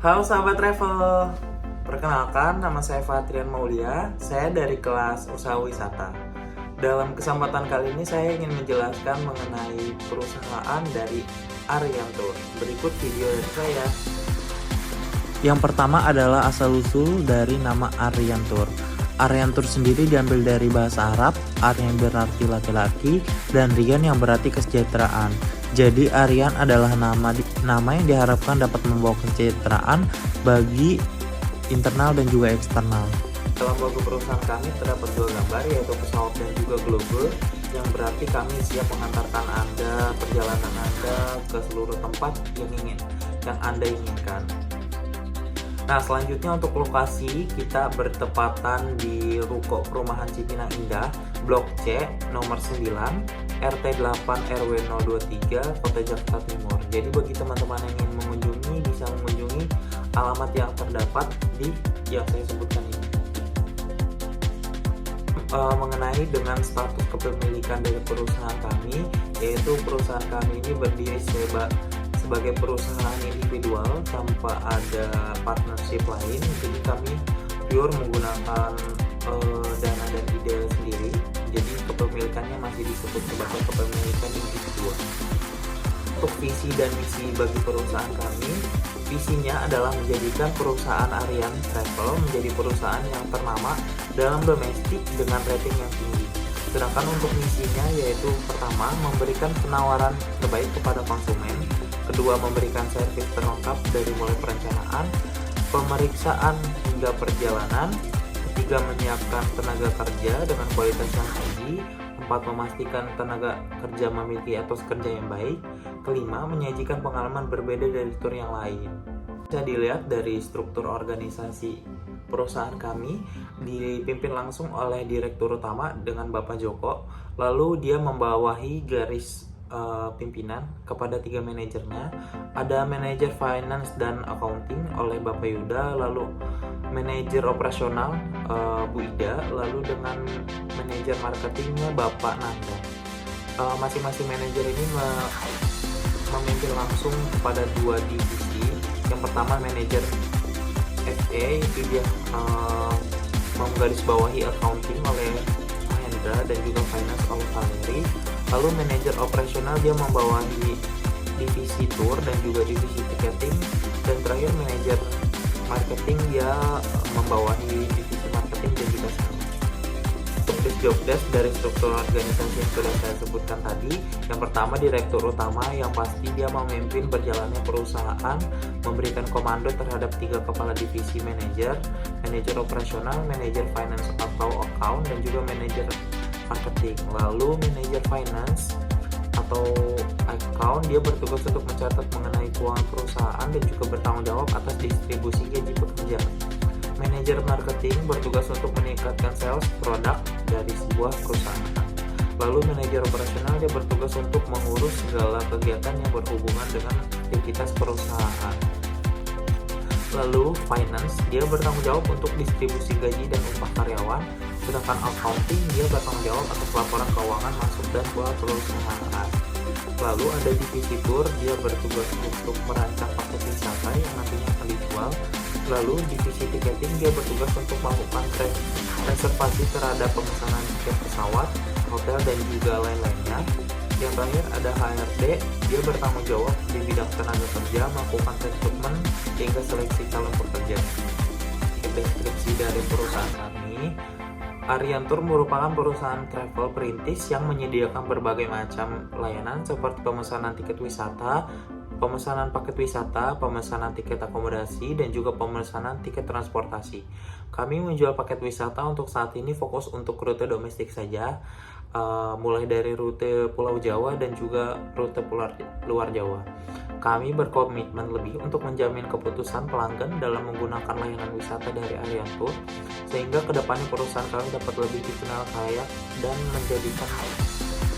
Halo sahabat travel, perkenalkan nama saya Fatrian Maulia, saya dari kelas usaha wisata. Dalam kesempatan kali ini saya ingin menjelaskan mengenai perusahaan dari Aryan Tour. Berikut video dari saya. Yang pertama adalah asal-usul dari nama Aryan Tour. Aryan Tour sendiri diambil dari bahasa Arab, Aryan berarti laki-laki, dan Rian yang berarti kesejahteraan. Jadi Aryan adalah nama yang diharapkan dapat membawa kesejahteraan bagi internal dan juga eksternal. Dalam logo perusahaan kami terdapat dua gambar, yaitu pesawat dan juga globe, yang berarti kami siap mengantarkan Anda, perjalanan Anda ke seluruh tempat yang Anda inginkan. Nah, selanjutnya untuk lokasi, kita bertepatan di Ruko Perumahan Cipinang Indah, Blok C, nomor 9, RT 8 RW 023, Kota Jakarta Timur. Jadi bagi teman-teman yang ingin mengunjungi, bisa mengunjungi alamat yang terdapat di yang saya sebutkan ini. Mengenai dengan status kepemilikan dari perusahaan kami, yaitu perusahaan kami ini berdiri sebagai perusahaan individual tanpa ada partnership lain. Jadi kami pure menggunakan dana dan ide sendiri. Jadi kepemilikannya masih disebut sebagai kepemilikan individual. Untuk visi dan misi bagi perusahaan kami, visinya adalah menjadikan perusahaan Aryan Travel menjadi perusahaan yang ternama dalam domestik dengan rating yang tinggi. Sedangkan untuk misinya yaitu pertama, memberikan penawaran terbaik kepada konsumen. Kedua, memberikan servis terlengkap dari mulai perencanaan, pemeriksaan hingga perjalanan. Ketiga, menyiapkan tenaga kerja dengan kualitas yang tinggi. Empat, memastikan tenaga kerja memiliki etos kerja yang baik. Kelima, menyajikan pengalaman berbeda dari tur yang lain. Bisa dilihat dari struktur organisasi perusahaan kami, dipimpin langsung oleh Direktur Utama dengan Bapak Joko. Lalu dia membawahi garis pimpinan kepada 3 manajernya. Ada manajer finance dan accounting oleh Bapak Yuda, lalu manajer operasional Bu Ida, lalu dengan manajer marketingnya Bapak Nanda. Masing-masing manajer ini memimpin langsung kepada 2 divisi. Yang pertama manajer FA, itu dia menggarisbawahi accounting oleh Mahendra dan juga finance oleh Valeri. Lalu manajer operasional dia membawahi divisi tour dan juga divisi tiketing, dan terakhir manajer marketing dia membawahi divisi marketing dan juga sales. Untuk job desk dari struktur organisasi yang sudah saya sebutkan tadi, yang pertama Direktur Utama yang pasti dia memimpin berjalannya perusahaan, memberikan komando terhadap 3 kepala divisi manajer operasional, manajer finance atau account, dan juga manajer marketing. Lalu manajer finance atau account dia bertugas untuk mencatat mengenai keuangan perusahaan dan juga bertanggung jawab atas distribusi gaji pekerja. Manajer marketing bertugas untuk meningkatkan sales produk dari sebuah perusahaan. Lalu manajer operasional dia bertugas untuk mengurus segala kegiatan yang berhubungan dengan aktivitas perusahaan. Lalu finance dia bertanggung jawab untuk distribusi gaji dan upah karyawan. Sedangkan accounting dia bertanggung jawab atas laporan keuangan masuk dan keluar perusahaan. Lalu ada divisi tour, dia bertugas untuk merancang paket wisata yang nantinya akan dijual. Lalu divisi tiketing dia bertugas untuk melakukan reservasi terhadap pemesanan tiket pesawat, hotel, dan juga lain-lainnya. Yang terakhir ada HRD, dia bertanggung jawab di bidang tenaga kerja, melakukan rekrutmen hingga seleksi calon pekerja. Deskripsi dari perusahaan kami, Aryan Tour merupakan perusahaan travel perintis yang menyediakan berbagai macam layanan seperti pemesanan tiket wisata, pemesanan paket wisata, pemesanan tiket akomodasi, dan juga pemesanan tiket transportasi. Kami menjual paket wisata untuk saat ini fokus untuk rute domestik saja, mulai dari rute Pulau Jawa dan juga rute luar Jawa. Kami berkomitmen lebih untuk menjamin keputusan pelanggan dalam menggunakan layanan wisata dari Aryan Tour, sehingga kedepannya perusahaan kami dapat lebih dikenal layak dan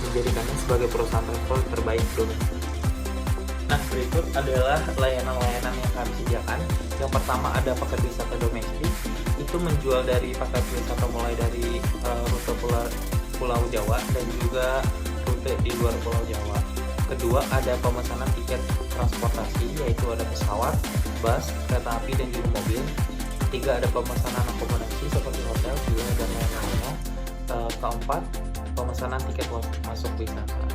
menjadikannya sebagai perusahaan travel terbaik domestik. Nah, berikut adalah layanan-layanan yang kami sediakan. Yang pertama ada paket wisata domestik, itu menjual dari paket wisata mulai dari rute Pulau Jawa dan juga rute di luar Pulau Jawa. Kedua ada pemesanan tiket transportasi, yaitu ada pesawat, bus, kereta api, dan juga mobil. Ketiga, ada pemesanan akomodasi seperti hotel, villa, dan lain-lainnya. Keempat, pemesanan tiket masuk wisata.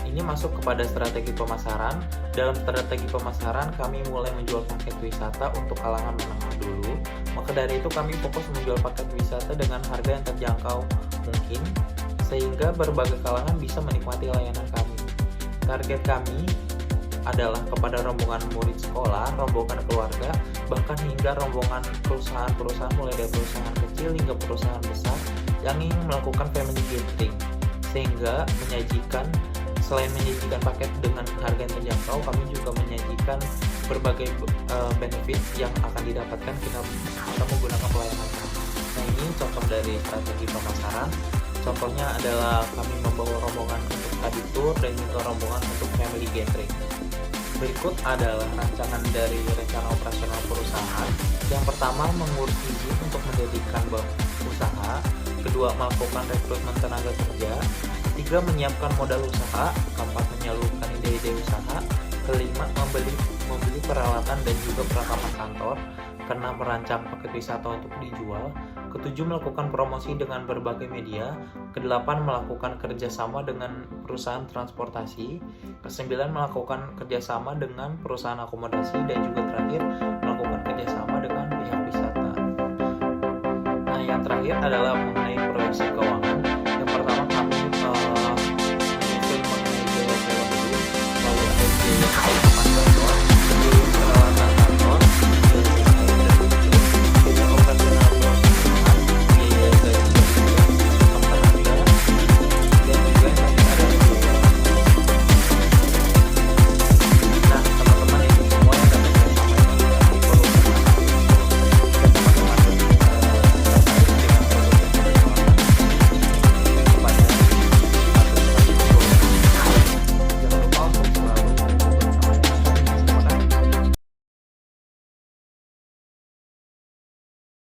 Ini masuk kepada strategi pemasaran. Dalam strategi pemasaran, kami mulai menjual paket wisata untuk kalangan menengah dulu. Maka dari itu kami fokus menjual paket wisata dengan harga yang terjangkau mungkin, sehingga berbagai kalangan bisa menikmati layanan kami. Target kami adalah kepada rombongan murid sekolah, rombongan keluarga, bahkan hingga rombongan perusahaan-perusahaan mulai dari perusahaan kecil hingga perusahaan besar yang ingin melakukan family gathering, sehingga selain menyajikan paket dengan harga yang terjangkau, kami juga menyajikan berbagai benefit yang akan didapatkan kita menggunakan pelayanan kami. Nah, ini contoh dari strategi pemasaran. Contohnya adalah kami membawa rombongan untuk study tour dan juga rombongan untuk family gathering. Berikut adalah rancangan dari rencana operasional perusahaan. Yang pertama, mengurus izin untuk mendirikan usaha. Kedua, melakukan rekrutmen tenaga kerja. Ketiga, menyiapkan modal usaha. Keempat, menyalurkan ide-ide usaha. Kelima, membeli peralatan dan juga perlengkapan kantor. Keenam, merancang paket wisata untuk dijual. Ketujuh, melakukan promosi dengan berbagai media. Kedelapan, melakukan kerjasama dengan perusahaan transportasi. Kesembilan, melakukan kerjasama dengan perusahaan akomodasi. Dan juga terakhir, melakukan kerjasama dengan pihak wisata. Nah, yang terakhir adalah mengenai proyeksi keuangan.